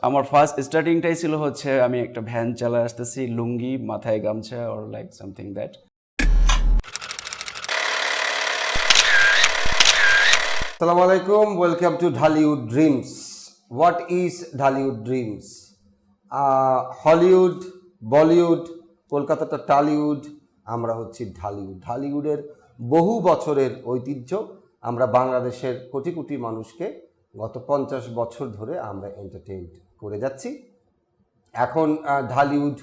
আমার ফার্স্ট স্টার্টিংটাই ছিল হচ্ছে আমি একটা ভ্যান চালায় আসতেছি, লুঙ্গি মাথায় গামছা or like something that. Assalamu alaikum, welcome to Dhallywood Dreams. What is Dhallywood Dreams? Hollywood, Bollywood, কলকাতাটা টালিউড, আমরা হচ্ছি ঢালিউড। ঢালিউডের বহু বছরের ঐতিহ্য, আমরা বাংলাদেশের কোটি কোটি মানুষকে গত 50 বছর ধরে আমরা এন্টারটেইন করে যাচ্ছি। এখন ঢালিউড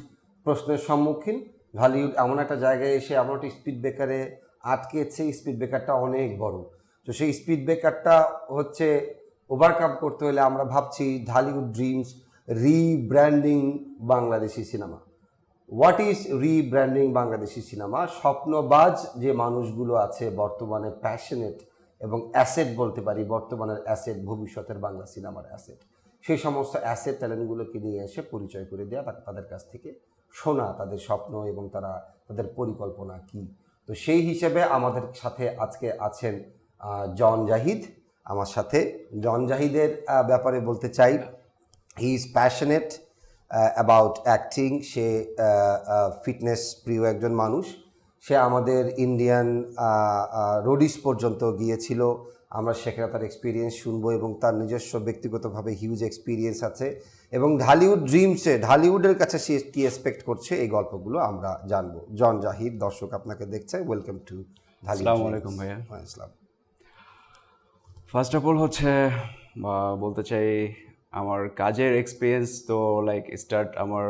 প্রশ্নের সম্মুখীন। ঢালিউড এমন একটা জায়গায় এসে এমন একটা স্পিড ব্রেকারে আটকেছে, স্পিড ব্রেকারটা অনেক বড়। তো সেই স্পিড ব্রেকারটা হচ্ছে ওভারকাম করতে হলে আমরা ভাবছি Dhallywood dreams rebranding Bangladeshi cinema. What is rebranding Bangladeshi cinema? স্বপ্নবাজ যে মানুষগুলো আছে বর্তমানে, প্যাশনেট এবং অ্যাসেট বলতে পারি, বর্তমানের অ্যাসেট, ভবিষ্যতের বাংলা সিনেমার অ্যাসেট, সেই সমস্ত অ্যাসেট ট্যালেন্টগুলোকে নিয়ে এসে পরিচয় করে দেওয়া, তাদের কাছ থেকে শোনা তাদের স্বপ্ন এবং তাদের পরিকল্পনা কী। তো সেই হিসেবে আমাদের সাথে আজকে আছেন জন জাহিদ। আমার সাথে জন জাহিদের ব্যাপারে বলতে চাই, he is passionate about acting. Say fitness প্রিয় একজন মানুষ। সে আমাদের ইন্ডিয়ান রোডিস পর্যন্ত গিয়েছিল। আমরা সেখানে তার এক্সপিরিয়েন্স শুনবো এবং তার নিজস্ব ব্যক্তিগতভাবে হিউজ এক্সপিরিয়েন্স আছে এবং ঢালিউড ড্রিমসে ঢালিউডের কাছে সে কী এক্সপেক্ট করছে এই গল্পগুলো আমরা জানবো। জন জাহিদ, দর্শক আপনাকে দেখছে, ওয়েলকাম টু ঢালিউড। আসসালামু আলাইকুম ভাইয়া। ইসলাম। ফার্স্ট অফ অল হচ্ছে বলতে চাই আমার কাজের এক্সপিরিয়েন্স তো লাইক স্টার্ট আমার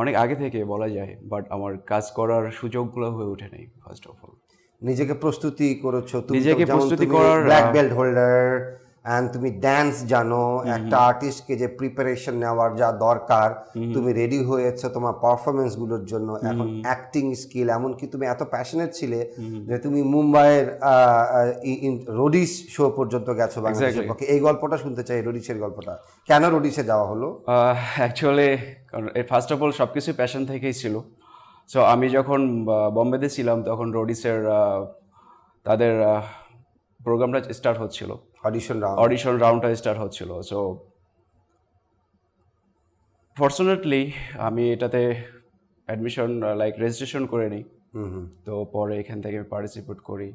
অনেক আগে থেকে বলা যায়, বাট আমার কাজ করার সুযোগগুলো হয়ে ওঠে নাই। ফার্স্ট অফ অল নিজেকে প্রস্তুতি করেছো, তুমি নিজেকে প্রস্তুতি তুমি করার ব্ল্যাক বেল্ট হোল্ডার অ্যান্ড তুমি ড্যান্স জানো, একটা আর্টিস্টকে যে প্রিপারেশন নেওয়ার যা দরকার তুমি রেডি হয়েছো তোমার পারফরমেন্সগুলোর জন্য। এখন অ্যাক্টিং স্কিল, এমনকি তুমি এত প্যাশনেট ছিলে যে তুমি মুম্বাইয়ের রোডিস শো পর্যন্ত গেছো বাংলাদেশের পক্ষে। এই গল্পটা শুনতে চাই, রোডিসের গল্পটা, কেন রোডিসে যাওয়া হলো? অ্যাকচুয়ালি কারণ ফার্স্ট অফ অল সব কিছু প্যাশন থেকেই ছিল। সো আমি যখন বম্বেতে ছিলাম তখন রোডিসের তাদের প্রোগ্রামটা স্টার্ট হচ্ছিল, অডিশন রাউন্ডটা স্টার্ট হচ্ছিল। সো ফর্চুনেটলি আমি এটাতে অ্যাডমিশন লাইক রেজিস্ট্রেশন করে নিই। তো পরে এখান থেকে আমি পার্টিসিপেট করি।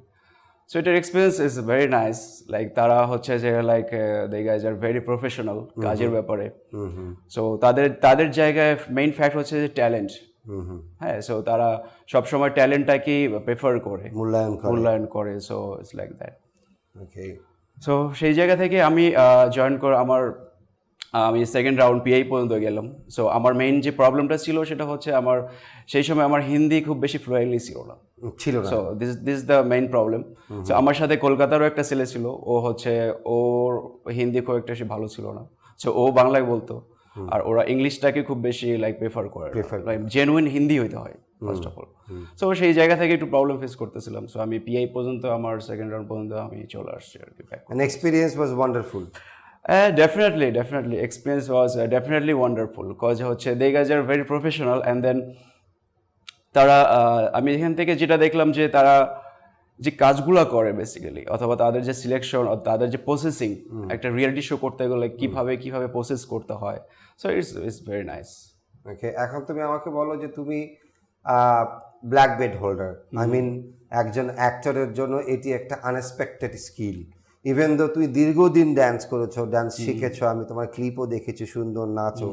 সো এটার experience is very nice. Like তারা হচ্ছে যে like they guys are very professional কাজের ব্যাপারে। সো তাদের জায়গায় মেইন ফ্যাক্ট হচ্ছে যে ট্যালেন্ট। হ্যাঁ, সো তারা সবসময় ট্যালেন্টটাকেই প্রেফার করে, মূল্যায়ন করে। So it's like that. Okay. So সেই জায়গা থেকে আমি জয়েন করে আমি সেকেন্ড রাউন্ড পিআই পর্যন্ত গেলাম। সো আমার মেইন যে প্রবলেমটা ছিল সেটা হচ্ছে আমার সেই সময় আমার হিন্দি খুব বেশি ফ্লুয়েন্টলি ছিল না। So this is the main problem. So আমার সাথে কলকাতারও একটা ছেলে ছিল, ওর হিন্দি খুব একটা বেশি ভালো ছিল না। সো ও বাংলায় বলতো, আর ওরা ইংলিশটাকে খুব বেশি লাইক প্রেফার করে, জেনুইন হিন্দি হইতে হয় ফার্স্ট অফ অল। সো সেই জায়গা থেকে একটু প্রবলেম ফেস করতেছিলাম। সো আমি পিআই পর্যন্ত, আমার সেকেন্ড রাউন্ড পর্যন্ত আমি চলে আসছি আর কি। Experience was wonderful. Definitely. Experience was definitely wonderful because they guys are very professional, and then তারা আমি এখান থেকে যেটা দেখলাম যে তারা যে কাজগুলো করে বেসিক্যালি, অথবা তাদের যে সিলেকশন, তাদের যে প্রসেসিং, একটা রিয়েলিটি শো করতে গেলে কিভাবে প্রসেস করতে হয়। So it's very nice. Okay, এখন তুমি আমাকে বলো যে তুমি black belt holder, I mean একজন অ্যাক্টরের জন্য এটি একটা আনএক্সপেক্টেড স্কিল। ইভেন দো তুই দীর্ঘদিন ড্যান্স করেছো, ড্যান্স শিখেছো, আমি তোমার ক্লিপও দেখেছি, সুন্দর নাচো,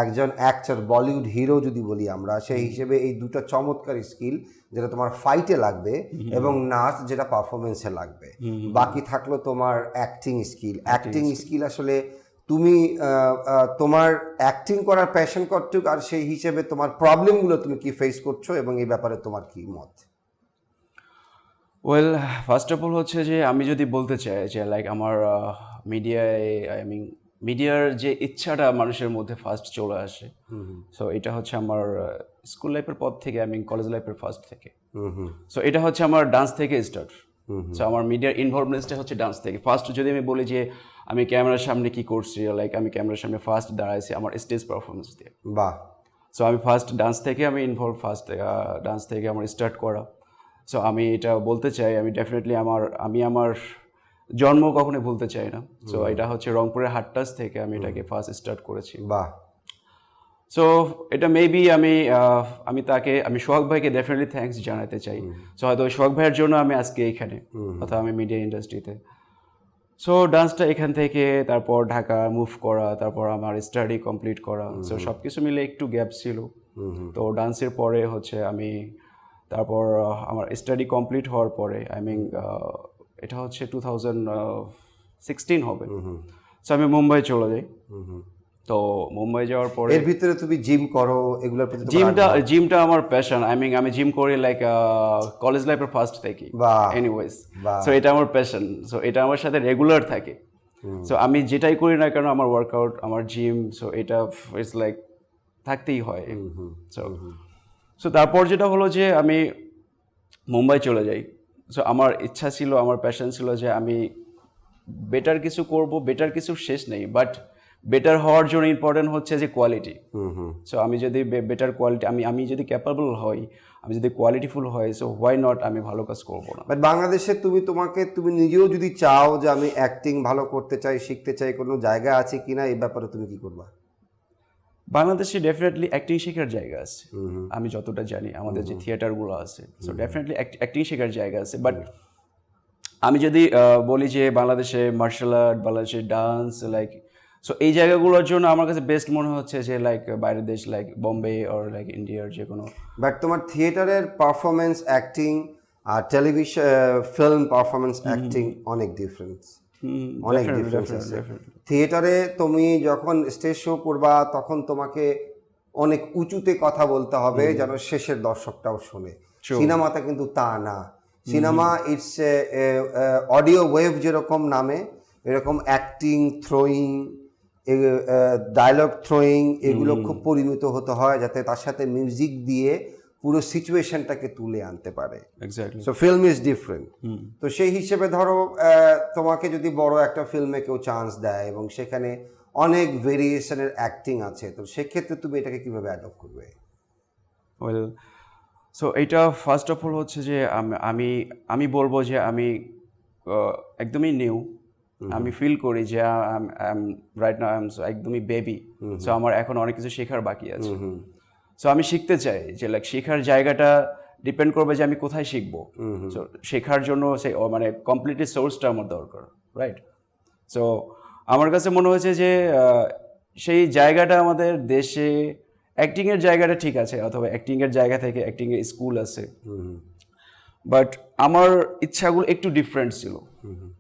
একজন অ্যাক্টর, বলিউড হিরো যদি বলি আমরা, সেই হিসেবে এই দুটো চমৎকার স্কিল যেটা তোমার ফাইটে লাগবে এবং নাচ যেটা পারফরমেন্সে লাগবে। বাকি থাকলো তোমার অ্যাক্টিং স্কিল। আসলে তুমি তোমার অ্যাক্টিং করার প্যাশন কতটুকু, আর সেই হিসেবে তোমার প্রবলেমগুলো তুমি কি ফেস করছো এবং এই ব্যাপারে তোমার কি মত? ওয়েল, ফার্স্ট অফ অল হচ্ছে যে আমি যদি বলতে চাই যে লাইক আমার মিডিয়ার যে ইচ্ছাটা মানুষের মধ্যে ফার্স্ট চলে আসে। সো এটা হচ্ছে আমার স্কুল লাইফের পর থেকে, কলেজ লাইফের ফার্স্ট থেকে। সো এটা হচ্ছে আমার ডান্স থেকে স্টার্ট। সো আমার মিডিয়ার ইনভলভমেন্টটা হচ্ছে ডান্স থেকে। ফার্স্ট যদি আমি বলি যে আমি ক্যামেরার সামনে কি করছি, লাইক আমি ক্যামেরার সামনে ফার্স্ট দাঁড়াইছি আমার স্টেজ পারফরমেন্স দিয়ে। বাহ। সো আমি ফার্স্ট ডান্স থেকে ডান্স থেকে আমার স্টার্ট করা। সো আমি এটা বলতে চাই, আমি ডেফিনেটলি আমার জন্ম কখনোই ভুলতে চাই না। সো এটা হচ্ছে রংপুরের হাটটাস থেকে আমি এটাকে ফার্স্ট স্টার্ট করেছি। বাহ, সো এটা মেবি আমি সোহাগ ভাইকে ডেফিনেটলি থ্যাঙ্কস জানাতে চাই। সো হয়তো ওই সোহাগ ভাইয়ের জন্য আমি আজকে এইখানে, অথবা আমি মিডিয়া ইন্ডাস্ট্রিতে। সো ডান্সটা এখান থেকে, তারপর ঢাকা মুভ করা, তারপর আমার স্টাডি কমপ্লিট করা, সো সব কিছু মিলে একটু গ্যাপ ছিল। তো ডান্সের পরে হচ্ছে আমি তারপর আমার স্টাডি কমপ্লিট হওয়ার পরে এটা হচ্ছে 2016 হবে। সো আমি মুম্বাই চলে যাই। তো মুম্বাই যাওয়ার পরে এর ভিতরে তুমি জিম করো, এগুলোর প্রতি তোমার জিমটা আমার প্যাশন। আমি জিম করি লাইক কলেজ লাইফের ফার্স্ট থেকে। বাহ, এনিওয়েজ, বাহ। সো এটা আমার প্যাশন। সো এটা আমার সাথে রেগুলার থাকে। সো আমি যেটাই করি না কেন, আমার ওয়ার্কআউট, আমার জিম, সো এটা ইটস লাইক থাকতেই হয়। সো তারপর যেটা হলো যে আমি মুম্বাই চলে যাই। সো আমার ইচ্ছা ছিল, আমার প্যাশন ছিল যে আমি বেটার কিছু করব। বেটার কিছু শেষ নেই, বাট বেটার হওয়ার জন্য ইম্পর্টেন্ট হচ্ছে যে কোয়ালিটি। সো আমি যদি বেটার কোয়ালিটি, আমি যদি ক্যাপাবল হই, আমি যদি কোয়ালিটিফুল হই, সো হোয়াই নট আমি ভালো কাজ করবো না। বাট বাংলাদেশে তুমি নিজেও যদি চাও যে আমি অ্যাক্টিং ভালো করতে চাই, শিখতে চাই, কোনো জায়গা আছে কিনা এই ব্যাপারে তুমি কি করবা? বাংলাদেশে ডেফিনেটলি অ্যাক্টিং শেখার জায়গা আছে। আমি যতটা জানি আমাদের যে থিয়েটারগুলো আছে, সো ডেফিনেটলি অ্যাক্টিং শেখার জায়গা আছে। বাট আমি যদি বলি যে বাংলাদেশে মার্শাল আর্ট, বাংলাদেশে ডান্স, লাইক সো এই জায়গাগুলোর জন্য আমার কাছে বেস্ট মনে হচ্ছে যে লাইক বাইরের দেশ, লাইক বোম্বে অর লাইক ইন্ডিয়ার যে কোনো। বাট তোমার থিয়েটারের পারফরমেন্স অ্যাক্টিং আর টেলিভিশন ফিল্ম পারফরমেন্স অ্যাক্টিং অনেক ডিফারেন্স, অনেক ডিফারেন্স আছে। থিয়েটারে তুমি যখন স্টেজ শো করবা তখন তোমাকে অনেক উঁচুতে কথা বলতে হবে যেন শেষের দর্শকটাও শোনে। সিনেমাতে কিন্তু তা না। সিনেমা ইটস অডিও ওয়েভ যেরকম নামে, এরকম অ্যাক্টিং, থ্রোয়িং, ডায়লগ থ্রোয়িং, এগুলো খুব পরিমিত হতে হয় যাতে তার সাথে মিউজিক দিয়ে পুরো সিচুয়েশনটাকে তুলে আনতে পারে। Exactly. So film is different. তো সেই হিসেবে ধরো তোমাকে যদি বড় একটা ফিল্মে কেউ চান্স দেয় এবং সেখানে অনেক ভেরিয়েশনের অ্যাক্টিং আছে, তো সেক্ষেত্রে তুমি এটাকে কিভাবে অ্যাডপ্ট করবে? ওয়েল, সো এইটা ফার্স্ট অফ অল হচ্ছে যে আমি বলবো যে আমি একদমই নিউ। আমি ফিল করি যে রাইট নাও আই এম একদমই বেবি। সো আমার এখন অনেক কিছু শেখার বাকি আছে। সো আমি শিখতে চাই যে লাইক শেখার জায়গাটা ডিপেন্ড করবে যে আমি কোথায় শিখবো। সো শেখার জন্য মানে কমপ্লিটলি সোর্সটা আমার দরকার, রাইট? সো আমার কাছে মনে হয়েছে যে সেই জায়গাটা আমাদের দেশে অ্যাক্টিংয়ের জায়গাটা ঠিক আছে, অথবা অ্যাক্টিংয়ের জায়গা থেকে অ্যাক্টিংয়ের স্কুল আছে, বাট আমার ইচ্ছাগুলো একটু ডিফারেন্ট ছিল।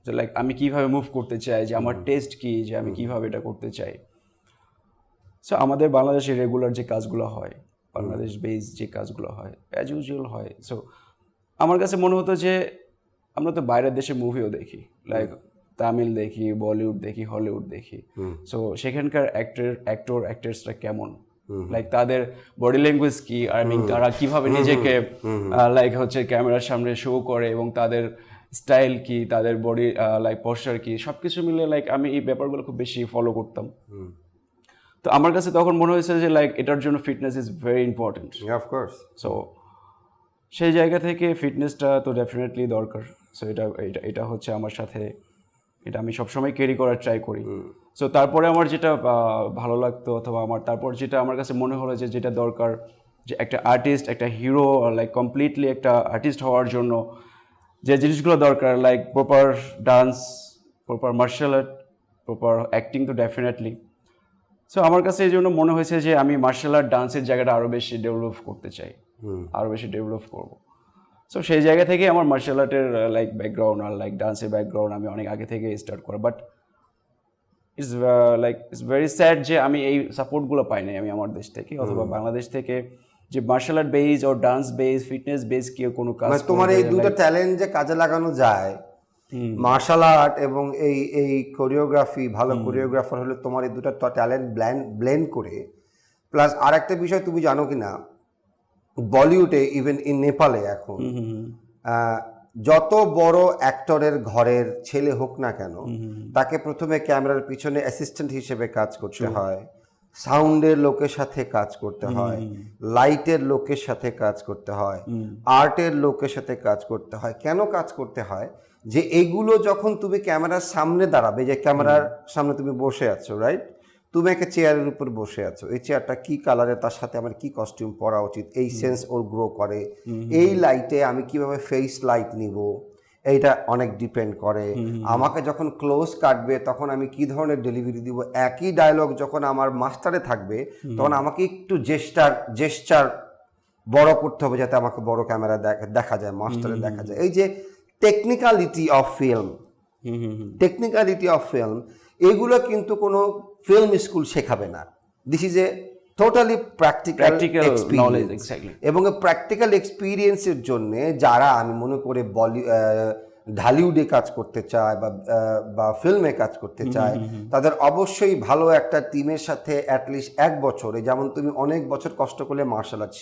যে লাইক আমি কিভাবে মুভ করতে চাই, যে আমার টেস্ট কি, যে আমি কিভাবে এটা করতে চাই। সো আমাদের বাংলাদেশে রেগুলার যে কাজগুলো হয়, বাংলাদেশ বেস যে কাজগুলো হয়, অ্যাজ ইউজুয়াল হয়। সো আমার কাছে মনে হতো যে আমরা তো বাইরের দেশে মুভিও দেখি, লাইক তামিল দেখি, বলিউড দেখি, হলিউড দেখি। সো সেখানকার অ্যাক্টর অ্যাক্ট্রেসরা কেমন, লাইক তাদের বডি ল্যাঙ্গুয়েজ কি, তারা কিভাবে নিজেকে লাইক হচ্ছে ক্যামেরার সামনে শো করে, এবং তাদের স্টাইল কি, তাদের বডি লাইক পশ্চার কি, সব কিছু মিলে লাইক আমি এই ব্যাপারগুলো খুব বেশি ফলো করতাম। তো আমার কাছে তখন মনে হয়েছে যে লাইক এটার জন্য fitness is very important. Of course. So সেই জায়গা থেকে ফিটনেসটা তো ডেফিনেটলি দরকার। সো এটা হচ্ছে আমার সাথে, এটা আমি সবসময় ক্যারি করার ট্রাই করি। সো তারপরে আমার যেটা ভালো লাগতো, অথবা তারপর যেটা আমার কাছে মনে হলো যে যেটা দরকার, যে একটা আর্টিস্ট, একটা হিরো, লাইক কমপ্লিটলি একটা আর্টিস্ট হওয়ার জন্য যে জিনিসগুলো দরকার, like proper dance, proper martial art, proper acting, তো ডেফিনেটলি। সো আমার কাছে এই জন্য মনে হয়েছে যে আমি মার্শাল আর্ট, ডান্সের জায়গাটা আরও বেশি ডেভেলপ করতে চাই, আরও বেশি ডেভেলপ করবো। সো সেই জায়গা থেকে আমার মার্শাল আর্টের লাইক ব্যাকগ্রাউন্ড আর লাইক ডান্সের ব্যাকগ্রাউন্ড আমি অনেক আগে থেকে স্টার্ট করা। বাট ইটস ভেরি স্যাড যে আমি এই সাপোর্টগুলো পাই নাই আমি আমার দেশ থেকে, অথবা বাংলাদেশ থেকে, যে মার্শাল আর্ট বেস ও ডান্স বেস, ফিটনেস বেস কেউ কোনো কাজ। তোমার এই দুটো ট্যালেন্ট যে কাজে লাগানো যায়, মার্শাল আর্ট এবং এই কোরিওগ্রাফি, ভালো কোরিওগ্রাফার হলে তোমার এই দুটো ট্যালেন্ট ব্লেন্ড করে, প্লাস আর একটা বিষয় তুমি জানো কি না, বলিউডে ইভেন ইন নেপালে এখন যত বড় অ্যাক্টরের ঘরের ছেলে হোক না কেন, তাকে প্রথমে ক্যামেরার পিছনে অ্যাসিস্ট্যান্ট হিসেবে কাজ করতে হয়, সাউন্ডের লোকের সাথে কাজ করতে হয়, লাইটের লোকের সাথে কাজ করতে হয়, আর্টের লোকের সাথে কাজ করতে হয়। কেন কাজ করতে হয়? যে এগুলো যখন তুমি ক্যামেরার সামনে দাঁড়াবে, যে ক্যামেরার সামনে তুমি বসে আছো, রাইট, তুমি একটা চেয়ারের উপর বসে আছো, এই চেয়ারটা কি কালারে, তার সাথে আমার কি কস্টিউম পরা উচিত, এই সেন্স ওর গ্রো করে, এই লাইটে আমি কিভাবে ফেস লাইট নিব, এইটা অনেক ডিপেন্ড করে। আমাকে যখন ক্লোজ কাটবে তখন আমি কি ধরনের ডেলিভারি দিব, একই ডায়লগ যখন আমার মাস্টারে থাকবে তখন আমাকে একটু জেস্টার বড় করতে হবে যাতে আমাকে বড় ক্যামেরা দেখা যায়, মাস্টারে দেখা যায়। এই যে টেকনিক্যালিটি অফ ফিল্ম, এগুলো কিন্তু কোনো ফিল্ম স্কুল শেখাবে না। This is a totally practical knowledge, exactly. এবং প্র্যাকটিক্যাল এক্সপিরিয়েন্সের জন্য যারা আমি মনে করে ঢালিউডে কাজ করতে চায় বা ফিল্মে কাজ করতে চায়, তাদের অবশ্যই ভালো একটা টিমের সাথে অ্যাটলিস্ট 1 বছরে, যেমন তুমি অনেক বছর কষ্ট করলে মার্শাল আর্ট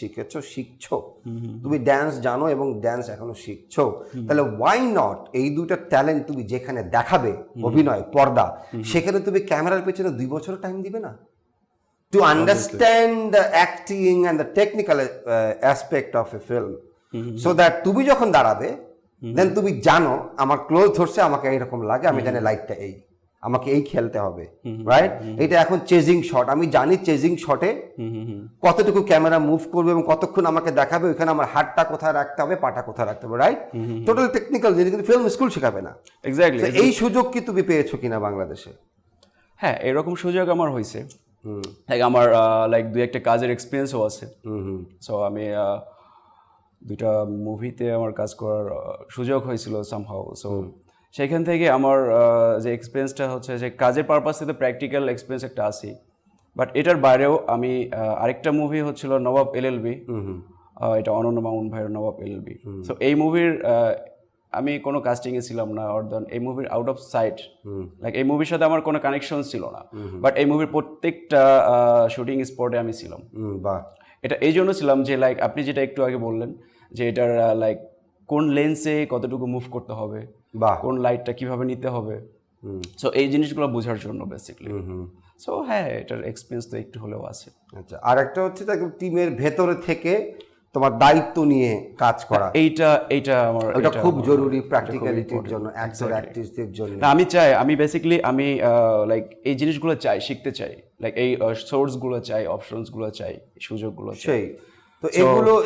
শিখছো, তুমি ড্যান্স জানো এবং ড্যান্স এখনো শিখছো, তাহলে ওয়াই নট এই দুইটা ট্যালেন্ট তুমি যেখানে দেখাবে, অভিনয়, পর্দা, সেখানে তুমি ক্যামেরার পেছনে 2 বছর টাইম দিবে না? To understand the acting and the technical aspect of a film, so that তুমি যখন দাঁড়াবে দেন তুমি জানো আমার ক্লোজ ধরছে, আমাকে এইরকম লাগে, আমি জানি লাইটটা এই, আমাকে এই খেলতে হবে, রাইট? এটা এখন চেজিং শট, আমি জানি চেজিং শটে কতটুকু ক্যামেরা মুভ করবে এবং কতক্ষণ আমাকে দেখাবে, ওইখানে আমার হাতটা কোথায় রাখতে হবে, পাটা কোথায় রাখতে হবে, রাইট? টোটাল টেকনিক্যাল জিনিস, কিন্তু ফিল্ম স্কুল শেখাবে না। এক্স্যাক্টলি। এই সুযোগ কি তুমি পেয়েছো কিনা বাংলাদেশে? হ্যাঁ, এরকম সুযোগ আমার হয়েছে। লাইক আমার লাইক 2-1টা কাজের এক্সপিরিয়েন্সও আছে। সো আমি 2টা মুভিতে আমার কাজ করার সুযোগ হয়েছিল সামহাউ। সো সেখান থেকে আমার যে এক্সপিরিয়েন্সটা হচ্ছে যে কাজের পারপাসে তো প্র্যাকটিক্যাল এক্সপিরিয়েন্স একটা আছে, বাট এটার বাইরেও আমি আরেকটা মুভি হচ্ছিল নবাব এলএলবি, এটা অনন্য মামুন ভাইয়ের নবাব এলএলবি। সো এই মুভির আমি কোনো কাস্টিংয়ে ছিলাম না, অর্থাৎ এই মুভির আউট অফ সাইট, লাইক এই মুভির সাথে আমার কোনো কানেকশন ছিল না, বাট এই মুভির প্রত্যেকটা শুটিং স্পটে আমি ছিলাম। এটা এই জন্য ছিলাম যে লাইক আপনি যেটা একটু আগে বললেন যে এটার লাইক কোন লেন্সে কতটুকু মুভ করতে হবে, কোন লাইটটা কিভাবে নিতে হবে, সো এই জিনিসগুলো বোঝার জন্য বেসিক্যালি। সো হ্যাঁ, এটার এক্সপিরিয়েন্স তো একটু হলেও আছে। আচ্ছা, আর একটা হচ্ছে টিমের ভেতরে থেকে তোমার দায়িত্ব নিয়ে কাজ করা, এইটা আমার এটা খুব জরুরি প্র্যাকটিক্যালিটির জন্য, অ্যাক্টর অ্যাক্ট্রেসদের জন্য। আমি চাই, আমি বেসিক্যালি আমি লাইক এই জিনিসগুলো চাই, শিখতে চাই, লাইক এই সোর্সগুলো চাই, অপশনসগুলো চাই, সুযোগগুলো চাই। সেই তো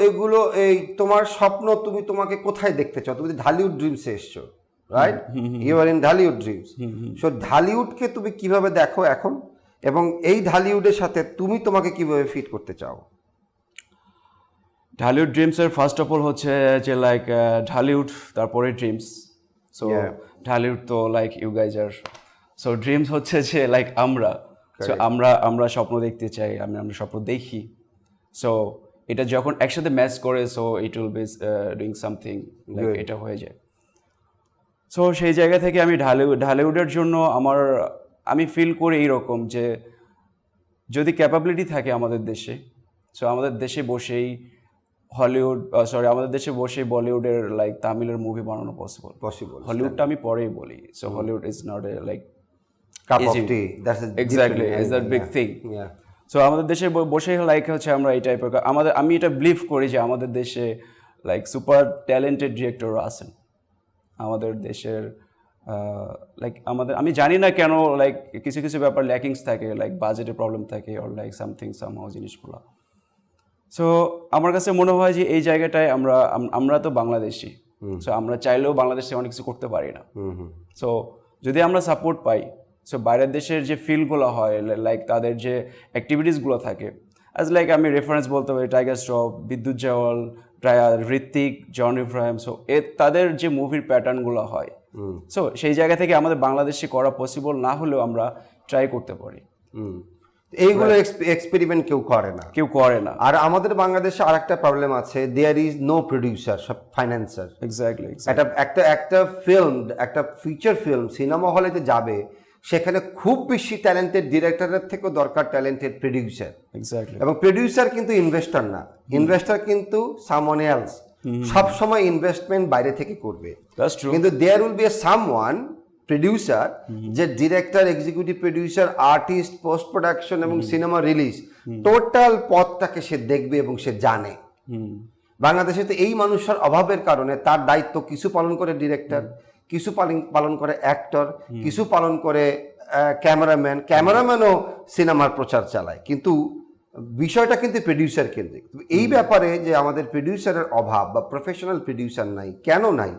এগুলো এই তোমার স্বপ্ন, তোমাকে কোথায় দেখতে চাও? তুমি ঢালিউড ড্রিমসে এসছো, right? You are in Dhallywood dreams. So ঢালিউডকে তুমি কিভাবে দেখো এখন, এবং এই ঢালিউডের সাথে তোমাকে কিভাবে ফিট করতে চাও? ঢালিউড ড্রিমসের ফার্স্ট অফ অল হচ্ছে যে লাইক ঢালিউড, তারপরে ড্রিমস। সো ঢালিউড তো like you guys are, so dreams হচ্ছে যে লাইক আমরা, সো আমরা স্বপ্ন দেখতে চাই, আমরা স্বপ্ন দেখি। সো এটা যখন একসাথে ম্যাচ করে, so it will be doing something, like এটা হয়ে যায়। সো সেই জায়গা থেকে আমি ঢালিউডের জন্য আমি ফিল করি এইরকম যে যদি ক্যাপাবিলিটি থাকে আমাদের দেশে, সো আমাদের দেশে বসেই আমাদের দেশে বসে বলিউডের লাইক তামিলের মুভি বানানো পসিবল। হলিউডটা আমি পরেই বলি, so Hollywood is not a like cup of T, that's exactly is that big thing. So আমাদের দেশে বসে লাইক হচ্ছে আমরা এই টাইপের আমি এটা বিলিভ করি যে আমাদের দেশে লাইক সুপার ট্যালেন্টেড ডিরেক্টর আছেন আমাদের দেশের। লাইক আমি জানি না কেন লাইক কিছু কিছু ব্যাপার ল্যাকিংস থাকে, লাইক বাজেটের প্রবলেম থাকে, অর লাইক সামথিং সামহাউ জিনিসগুলো। সো আমার কাছে মনে হয় যে এই জায়গাটায় আমরা তো বাংলাদেশি, সো আমরা চাইলেও বাংলাদেশে অনেক কিছু করতে পারি না। সো যদি আমরা সাপোর্ট পাই, সো বাইরের দেশের যে ফিল্ডগুলো হয়, লাইক তাদের যে অ্যাক্টিভিটিসগুলো থাকে, অ্যাজ লাইক আমি রেফারেন্স বলতে পারি টাইগার শ্রফ, বিদ্যুৎ জাওয়াল, ঋত্বিক, জন ইব্রাহিম, সো তাদের যে মুভির প্যাটার্নগুলো হয়, সো সেই জায়গা থেকে আমাদের বাংলাদেশে করা পসিবল না হলেও আমরা ট্রাই করতে পারি। এইগুলো এক্সপেরিমেন্ট কেউ করে না। আর আমাদের বাংলাদেশে আরেকটা প্রবলেম আছে, দেয়ার ইজ নো প্রডিউসার, সব ফাইন্যান্সার। এক্স্যাক্টলি। একটা ফিল্ম, একটা ফিচার ফিল্ম সিনেমা হলেতে যাবে, সেখানে খুব বেশি ট্যালেন্টেড ডিরেক্টরের থেকেও দরকার ট্যালেন্টেড প্রডিউসার। এক্স্যাক্টলি। এবং প্রডিউসার কিন্তু ইনভেস্টর না, ইনভেস্টর কিন্তু সামওয়ান এলস। সব সময় ইনভেস্টমেন্ট বাইরে থেকে করবে, কিন্তু there will be someone producer, যে director, executive producer, artist, post production এবং সিনেমা রিলিজ টোটাল পথটাকে সে দেখবে এবং সে জানে। বাংলাদেশে তো এই মানুষের অভাবের কারণে তার দায়িত্ব কিছু পালন করে ডিরেক্টর, কিছু পালন করে অ্যাক্টর, কিছু পালন করে ক্যামেরাম্যানও সিনেমার প্রচার চালায়, কিন্তু বিষয়টা কিন্তু প্রডিউসার কেন্দ্রিক। এই ব্যাপারে যে আমাদের প্রডিউসারের অভাব বা প্রফেশনাল প্রডিউসার নাই, কেন নাই?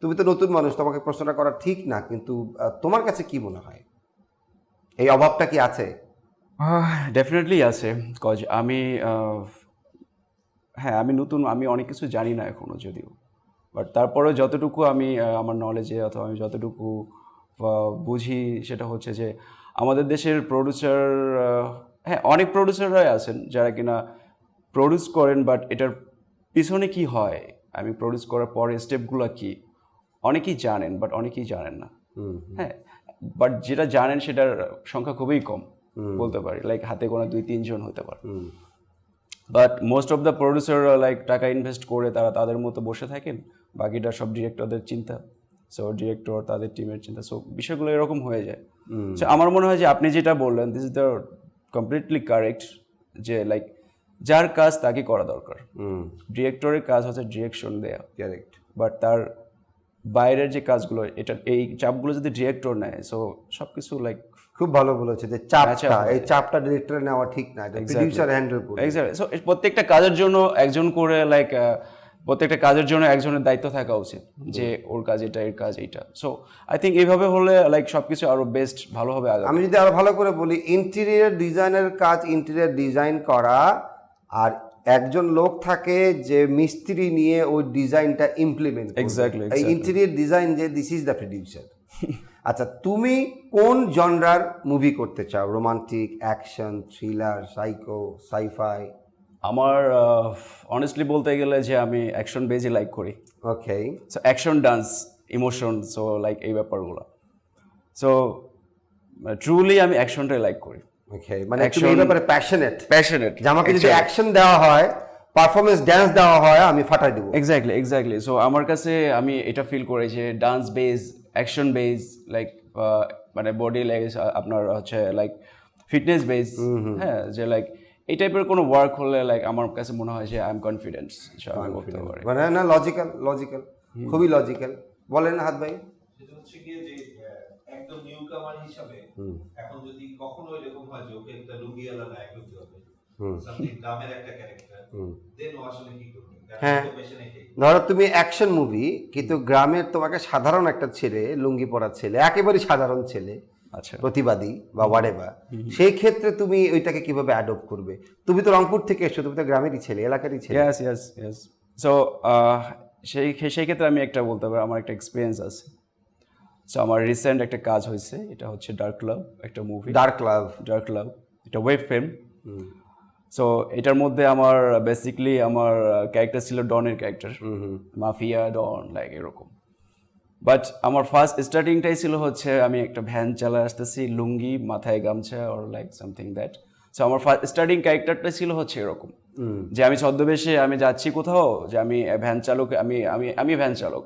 তুমি তো নতুন মানুষ, তোমাকে প্রশ্নটা করা ঠিক না, কিন্তু তোমার কাছে কি মনে হয় এই অভাবটা কি আছে? ডেফিনেটলি আছে, কজ আমি হ্যাঁ আমি নতুন, আমি অনেক কিছু জানি না এখনো যদিও, বাট তারপরেও যতটুকু আমি আমার নলেজে অথবা আমি যতটুকু বুঝি সেটা হচ্ছে যে আমাদের দেশের প্রডিউসার, হ্যাঁ অনেক প্রডিউসাররাই আছেন যারা কিনা প্রডিউস করেন, বাট এটার পিছনে কি হয়, আমি প্রডিউস করার পরে স্টেপগুলো কি, অনেকেই জানেন বাট অনেকেই জানেন না। হ্যাঁ, বাট যেটা জানেন সেটার সংখ্যা খুবই কম বলতে পারি, লাইক হাতে গোনা 2-3 জন হতে পারে। বাট মোস্ট অফ দ্য প্রডিউসাররা লাইক টাকা ইনভেস্ট করে তারা তাদের মতো বসে থাকেন, বাকিটা সব ডিরেক্টরদের চিন্তা, সো ডিরেক্টর তাদের টিমের চিন্তা, সো বিষয়গুলো এরকম হয়ে যায়। সো আমার মনে হয় যে আপনি যেটা বললেন this is the completely correct, যে লাইক যার কাজ তাকে করা দরকার। ডিরেক্টরের কাজ হচ্ছে ডিরেকশন দেয়া, কারেক্ট, বাট তার বাইরের যে কাজগুলো, এটা এই চাপগুলো যদি ডিরেক্টর নেয়, সো সব কিছু লাইক খুব ভালো বলেছে যে চাপটা, এই চাপটা ডিরেক্টর নেওয়া ঠিক না, এটা প্রোডিউসার হ্যান্ডেল করবে। এক্স্যাক্টলি, সো প্রত্যেকটা কাজের জন্য একজন করে লাইক প্রত্যেকটা কাজের জন্য একজনের দায়িত্ব থাকা উচিত, যে ওর কাজ এটা, এর কাজ এইটা। সো আই থিঙ্ক এইভাবে হলে লাইক সবকিছু আরো বেস্ট ভালোভাবে আগাবে। আমি যদি আরো ভালো করে বলি, ইন্টেরিয়র ডিজাইনের কাজ ইন্টেরিয়র ডিজাইন করা, আর একজন লোক থাকে যে মিস্ত্রি নিয়ে ওই ডিজাইনটা ইমপ্লিমেন্ট করবে। Exactly. এই ইন্টেরিয়র ডিজাইন যে দিস ইজ দ্য প্রোডিউসার। আচ্ছা, তুমি কোন জনরার মুভি করতে চাও? Romantic, action, thriller, psycho, scifi? আমার অনেস্টলি বলতে গেলে যে আমি অ্যাকশন বেজই লাইক করি। Okay, so action, dance, emotion, so like এই ব্যাপারগুলো। সো ট্রুলি আমি অ্যাকশনটাই লাইক করি। ওকে, মানে তুমি এই ব্যাপারে প্যাশনেট। প্যাশনেট, যে আমাকে যদি অ্যাকশন দেওয়া হয়, পারফরমেন্স ড্যান্স দেওয়া হয়, আমি ফাটাই দেবো। এক্স্যাক্টলি। সো আমার কাছে আমি এটা ফিল করি যে dance base, action base, like মানে বডি ল্যাঙ্গুয়েজ আপনার হচ্ছে লাইক ফিটনেস বেজ, হ্যাঁ, যে লাইক এই টাইপের কোনো ওয়ার্ক হলে লাইক আমার কাছে মনে হয় যে আই এম কনফিডেন্ট আমি করতে পারি। মানে না, লজিক্যাল, খুবই লজিক্যাল। বলেন হাত ভাই। সেটা হচ্ছে গিয়ে যে একদম নিউ কামার হিসাবে এখন যদি কখনো এরকম হয় যে ওকে একটা লুঙ্গিওয়ালা নায়ক হতে হবে, সামথিং গ্রামের একটা ক্যারেক্টার, দেন ও আসলে কি করবে? হ্যাঁ, ধরো তুমি অ্যাকশন মুভি, কিন্তু গ্রামের তোমাকে সাধারণ একটা ছেলে, লুঙ্গি পরা ছেলে, একেবারে সাধারণ ছেলে, আচ্ছা, প্রতিবাদী বা হোয়াটএভার, সেই ক্ষেত্রে তুমি ওইটাকে কিভাবে অ্যাডপ্ট করবে? তুমি তো রংপুর থেকে এসছো, তুমি তো গ্রামেরই ছেলে, এলাকারই ছেলে। ইয়েস। সো সেই ক্ষেত্রে আমি একটা বলতে পারি, আমার একটা এক্সপিরিয়েন্স আছে। সো আমার রিসেন্ট একটা কাজ হয়েছে, এটা হচ্ছে ডার্ক লাভ, একটা মুভি। ডার্ক লাভ, এটা ওয়েব ফিল্ম। সো এটার মধ্যে আমার বেসিকলি আমার ক্যারেক্টার ছিল ডনের ক্যারেক্টার, মাফিয়া ডন, লাইক এরকম। বাট আমার ফার্স্ট স্টার্টিংটাই ছিল হচ্ছে আমি একটা ভ্যান চালায় আসতেছি, লুঙ্গি, মাথায় গামছা, or like something that. So আমার ফার্স্ট স্টার্টিং ক্যারেক্টারটা ছিল হচ্ছে এরকম, যে আমি ছদ্মবেশে আমি যাচ্ছি কোথাও, যে আমি ভ্যান চালক, আমি ভ্যান চালক,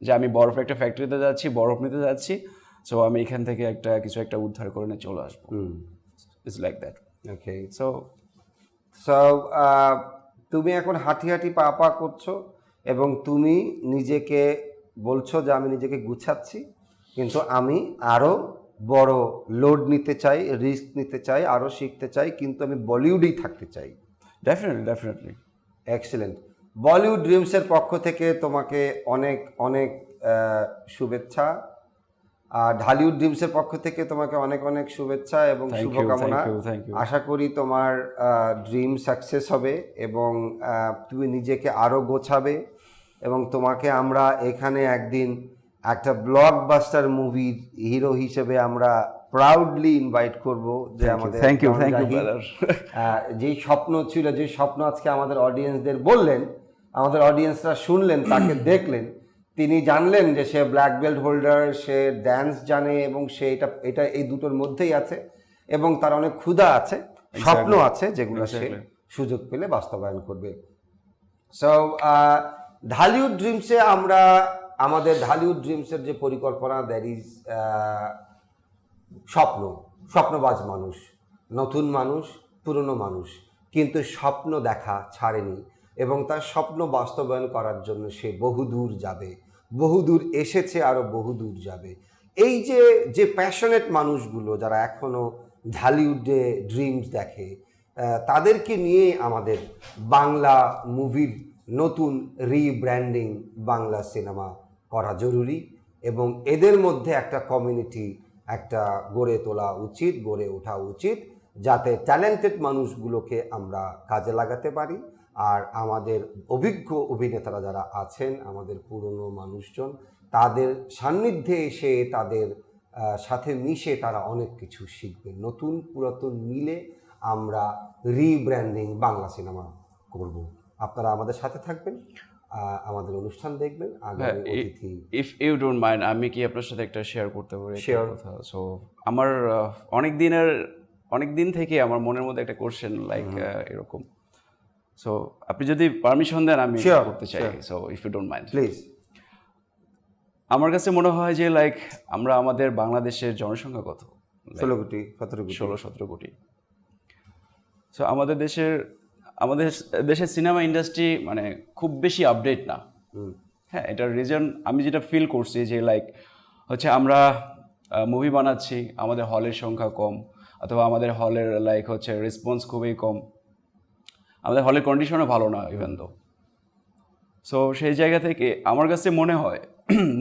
যে আমি বরফ একটা ফ্যাক্টরিতে যাচ্ছি, বরফ নিতে যাচ্ছি। সো আমি এখান থেকে কিছু একটা উদ্ধার করে নিয়ে চলে আসবো। It's like that. Okay, so তুমি এখন হাঁটি পা করছো, এবং তুমি নিজেকে বলছো যে আমি নিজেকে গুছাচ্ছি, কিন্তু আমি আরো বড় লোড নিতে চাই, রিস্ক নিতে চাই, আরো শিখতে চাই, কিন্তু আমি বলিউডেই থাকতে চাই। ডেফিনেটলি। এক্সেলেন্ট। বলিউড ড্রিমসের পক্ষ থেকে তোমাকে অনেক অনেক শুভেচ্ছা, আর ঢালিউড ড্রিমসের পক্ষ থেকে তোমাকে অনেক অনেক শুভেচ্ছা এবং শুভকামনা। Thank you. আশা করি তোমার ড্রিম সাকসেস হবে, এবং তুমি নিজেকে আরো গোছাবে, এবং তোমাকে আমরা এখানে একদিন একটা ব্লকবাস্টার মুভির হিরো হিসেবে আমরা প্রাউডলি ইনভাইট করব। যে আমাদের থ্যাংক ইউ ব্রাদার। যেই স্বপ্ন ছিল, যে স্বপ্ন আজকে আমাদের অডিয়েন্সদের বললেন, আমাদের অডিয়েন্সরা শুনলেন, তাকে দেখলেন, তিনি জানলেন যে সে ব্ল্যাক বেল্ট হোল্ডার, সে ড্যান্স জানে, এবং সে এটা এই দুটোর মধ্যেই আছে, এবং তার অনেক ক্ষুধা আছে, স্বপ্ন আছে, যেগুলো সে সুযোগ পেলে বাস্তবায়ন করবে। সো ঢালিউড ড্রিমসে আমরা আমাদের ঢালিউড ড্রিমসের যে পরিকল্পনা, দ্যাট ইজ স্বপ্নবাজ মানুষ, নতুন মানুষ, পুরনো মানুষ, কিন্তু স্বপ্ন দেখা ছাড়েনি, এবং তার স্বপ্ন বাস্তবায়ন করার জন্য সে বহুদূর যাবে, বহুদূর এসেছে, আরো বহুদূর যাবে। এই যে যে প্যাশনেট মানুষগুলো যারা এখনো ঢালিউডে ড্রিমস দেখে, তাদেরকে নিয়ে আমাদের বাংলা মুভির নতুন রিব্র্যান্ডিং বাংলা সিনেমা করা জরুরি, এবং এদের মধ্যে একটা কমিউনিটি একটা গড়ে তোলা উচিত, গড়ে ওঠা উচিত, যাতে ট্যালেন্টেড মানুষগুলোকে আমরা কাজে লাগাতে পারি। আর আমাদের অভিজ্ঞ অভিনেতারা যারা আছেন, আমাদের পুরনো মানুষজন, তাদের সান্নিধ্যে এসে তাদের সাথে মিশে তারা অনেক কিছু শিখবে। নতুন পুরাতন মিলে আমরা রিব্র্যান্ডিং বাংলা সিনেমা করব। আপনারা আমাদের সাথে থাকবেন, আমাদের অনুষ্ঠান দেখবেন। আগামী অতিথি, ইফ ইউ ডোন্ট মাইন্ড, আমি কি আপনার সাথে একটা শেয়ার করতে পারি Sure. কথা? সো আমার অনেক দিন থেকে আমার মনের মধ্যে একটা কোশ্চেন লাইক এরকম। সো আপনি যদি পারমিশন দেন আমি Sure, করতে চাই। sure. So if you don't mind, please. আমার কাছে মনে হয় যে লাইক আমরা আমাদের বাংলাদেশের জনসংখ্যা কত? 16 কোটি 17 কোটি। 16-17 কোটি। সো আমাদের দেশের সিনেমা ইন্ডাস্ট্রি মানে খুব বেশি আপডেট না। হ্যাঁ, এটার রিজন আমি যেটা ফিল করছি যে লাইক হচ্ছে আমরা মুভি বানাচ্ছি, আমাদের হলের সংখ্যা কম, অথবা আমাদের হলের লাইক হচ্ছে রেসপন্স খুবই কম, আমাদের হলের কন্ডিশনও ভালো না ইভেন দো। সো সেই জায়গা থেকে আমার কাছে মনে হয়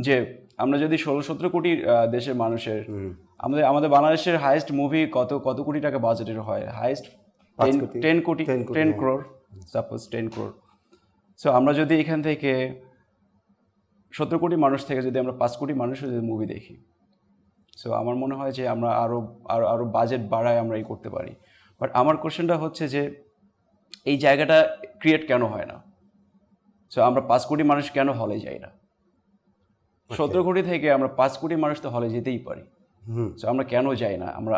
যে আমরা যদি 16-17 কোটি দেশের মানুষের, আমাদের বাংলাদেশের হাইয়েস্ট মুভি কত কোটি টাকা বাজেটের হয়? Highest 10 crore, suppose 10 crore। So আমরা যদি এখান থেকে 17 কোটি মানুষ থেকে যদি আমরা 5 কোটি মানুষের যদি মুভি দেখি, সো আমার মনে হয় যে আমরা আরো বাজেট বাড়ায় আমরা এই করতে পারি। বাট আমার কোশ্চেনটা হচ্ছে যে এই জায়গাটা ক্রিয়েট কেন হয় না? সো আমরা 5 কোটি মানুষ কেন হলে যাই না? 17 কোটি থেকে আমরা 5 কোটি মানুষ তো হলে যেতেই পারি। সো আমরা কেন যাই না? আমরা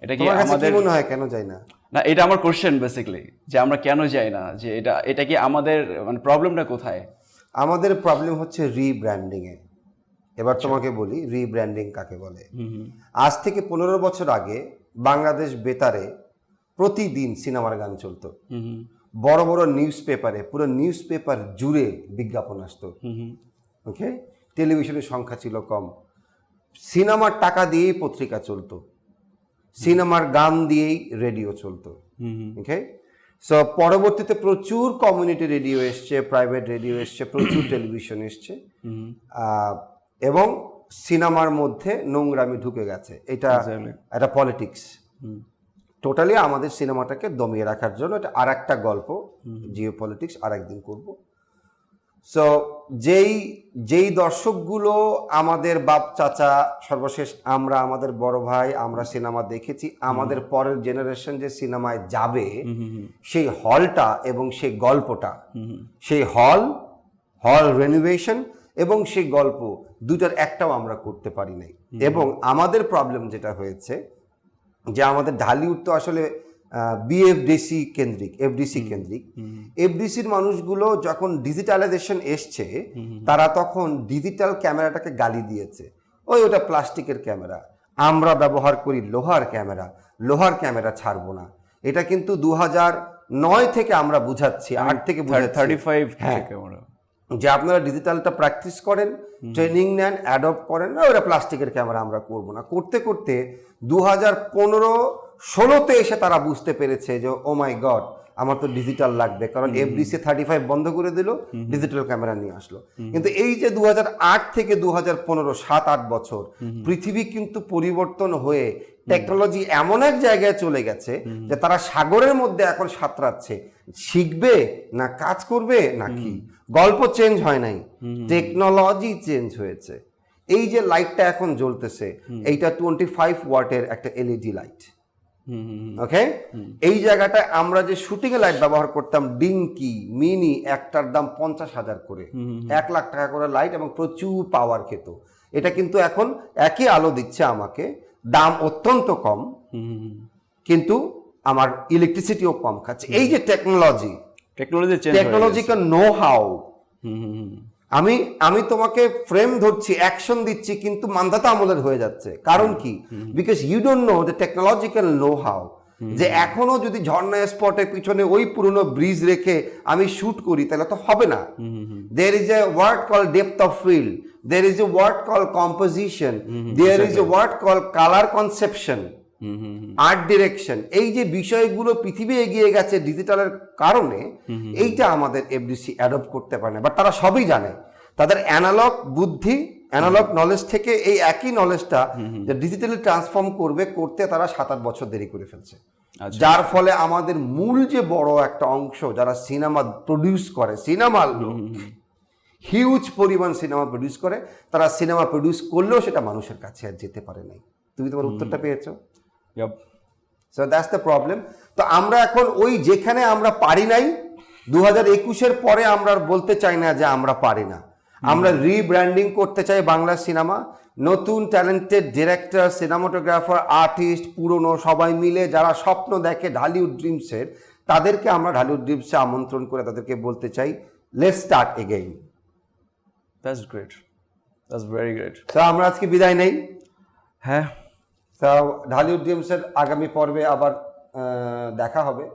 এটা কি আমাদের মনে হয় কেন যায় না? না, এটা আমার কোশ্চেন বেসিক্যালি, যে আমরা কেন যাই না, যে এটা কি আমাদের মানে প্রবলেমটা কোথায়? আমাদের প্রবলেম হচ্ছে রিব্র্যান্ডিং এ। এবার তোমাকে বলি রিব্র্যান্ডিং কাকে বলে। আজ থেকে 15 বছর আগে বাংলাদেশ বেতারে প্রতিদিন সিনেমার গান চলতো। বড় বড় নিউজ পেপারে, পুরো নিউজ পেপার জুড়ে বিজ্ঞাপন আসতো। ওকে, টেলিভিশনের সংখ্যা ছিল কম, সিনেমার টাকা দিয়েই পত্রিকা চলতো, সিনেমার গান দিয়েই রেডিও চলতো। ওকে, সো পরবর্তীতে প্রচুর কমিউনিটি রেডিও এসছে, প্রাইভেট রেডিও এসছে, প্রচুর টেলিভিশন এসছে, এবং সিনেমার মধ্যে নোংরামি ঢুকে গেছে। এটা একটা পলিটিক্স, টোটালি আমাদের সিনেমাটাকে দমিয়ে রাখার জন্য। এটা আর একটা গল্প, জিও পলিটিক্স, আর একদিন করব। সো যেই দর্শকগুলো আমাদের বাপ চাচা, সর্বশেষ আমরা, আমাদের বড় ভাই, আমরা সিনেমা দেখেছি, আমাদের পরের জেনারেশন যে সিনেমায় যাবে, সেই হলটা এবং সেই গল্পটা, সেই হল রেনোভেশন এবং সেই গল্প, দুটার একটাও আমরা করতে পারি নাই। এবং আমাদের প্রবলেম যেটা হয়েছে যে আমাদের ঢালিউড তো আসলে বিএফডিসি কেন্দ্রিক, এফডিসি কেন্দ্রিক। এফডিসির মানুষগুলো যখন ডিজিটালাইজেশন এসছে, তারা তখন ডিজিটাল ক্যামেরাটাকে গালি দিয়েছে, ওটা প্লাস্টিকের ক্যামেরা, আমরা ব্যবহার করি লোহার ক্যামেরা ছাড়বো না। এটা কিন্তু 2009 থেকে আমরা বুঝাচ্ছি, 8 থেকে বুঝাচ্ছি, 35 হ্যাঁ, থেকে আমরা যে আপনারা ডিজিটালটা প্র্যাকটিস করেন, ট্রেনিং নেন, অ্যাডপ্ট করেন, না ওটা প্লাস্টিকের ক্যামেরা আমরা করব না। করতে করতে 2015-16তে এসে তারা বুঝতে পেরেছে যে ও মাই গড, আমার তো ডিজিটাল লাগবে, কারণ এফডিসি 35 বন্ধ করে দিল, ডিজিটাল ক্যামেরা নিয়ে আসলো। কিন্তু এই যে 2008 থেকে 2015, 7-8 বছর, পৃথিবী কিন্তু পরিবর্তন হয়ে টেকনোলজি এমন এক জায়গায় চলে গেছে যে তারা সাগরের মধ্যে এখন সাঁতরাচ্ছে। শিখবে না কাজ করবে নাকি? গল্প চেঞ্জ হয় নাই, টেকনোলজি চেঞ্জ হয়েছে। এই যে লাইটটা এখন জ্বলতেছে, এইটা 25 ওয়াটের একটা এলইডি লাইট। ওকে, এই জায়গাটায় আমরা যে শুটিং এ লাইট ব্যবহার করতাম ডিঙ্কি মিনি, একটার দাম 50,000 করে, 1 লাখ টাকা করে লাইট, এবং প্রচুর পাওয়ার খেত। এটা কিন্তু এখন একই আলো দিচ্ছে আমাকে, দাম অত্যন্ত কম, কিন্তু আমার ইলেকট্রিসিটিও কম খাচ্ছে। এই যে টেকনোলজিক্যাল নো হাউ, আমি তোমাকে ফ্রেম ধরছি, অ্যাকশন দিচ্ছি, কিন্তু মান্ধাতা আমলের হয়ে যাচ্ছে। কারণ কি? Because you don't know the technological know how. যে এখনো যদি ঝর্ণা স্পটের পিছনে ওই পুরনো ব্রিজ রেখে আমি শুট করি তাহলে তো হবে না। There is a word call depth of field, there is a word call composition, there is a word call colour conception, art direction. এই যে বিষয়গুলো পৃথিবী এগিয়ে গেছে ডিজিটালের কারণে, এইটা আমাদের এফডিসি অ্যাডপ্ট করতে পারে না, বাট তারা সবই জানে। তাদের অ্যানালগ বুদ্ধি, অ্যানালগ নলেজ থেকে এই একই নলেজটা যে ডিজিটালি ট্রান্সফর্ম করতে তারা 7-8 বছর দেরি করে ফেলছে। যার ফলে আমাদের মূল যে বড় একটা অংশ যারা সিনেমা প্রডিউস করে, সিনেমা হিউজ পরিমাণ সিনেমা প্রডিউস করে, তারা সিনেমা প্রডিউস করলেও সেটা মানুষের কাছে আর যেতে পারে নাই। তুমি তোমার উত্তরটা পেয়েছো? Yup. So that's the problem. তো আমরা এখন ওই যেখানে আমরা পারি নাই 2021-এর পরে আমরা আর বলতে চাই না যে আমরা পারি না, আমরা রিব্র্যান্ডিং করতে চাই বাংলা সিনেমা। নতুন ট্যালেন্টেড ডিরেক্টর, সিনেমাটোগ্রাফার, আর্টিস্ট, পুরনো সবাই মিলে যারা স্বপ্ন দেখে ঢালিউড ড্রিমসের, তাদেরকে আমরা ঢালিউড ড্রিমসে আমন্ত্রণ করে তাদেরকে বলতে চাই, let's start again. That's great. That's very great. তো আমরা আজকে বিদায় নেই। হ্যাঁ, তো ঢালিউড ড্রিমসের আগামী পর্বে আবার দেখা হবে।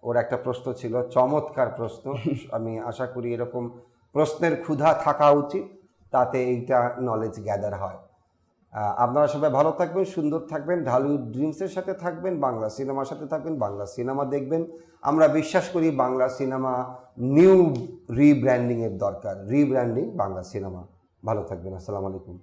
ওর একটা প্রশ্ন ছিল, চমৎকার প্রশ্ন। আমি আশা করি এরকম প্রশ্নের ক্ষুধা থাকা উচিত, তাতে এইটা নলেজ গ্যাদার হয়। আপনারা সবাই ভালো থাকবেন, সুন্দর থাকবেন, ঢালিউড ড্রিমসের সাথে থাকবেন, বাংলা সিনেমার সাথে থাকবেন, বাংলা সিনেমা দেখবেন। আমরা বিশ্বাস করি বাংলা সিনেমা নিউ রিব্র্যান্ডিংয়ের দরকার, রিব্র্যান্ডিং বাংলা সিনেমা। ভালো থাকবেন, আসসালামু আলাইকুম।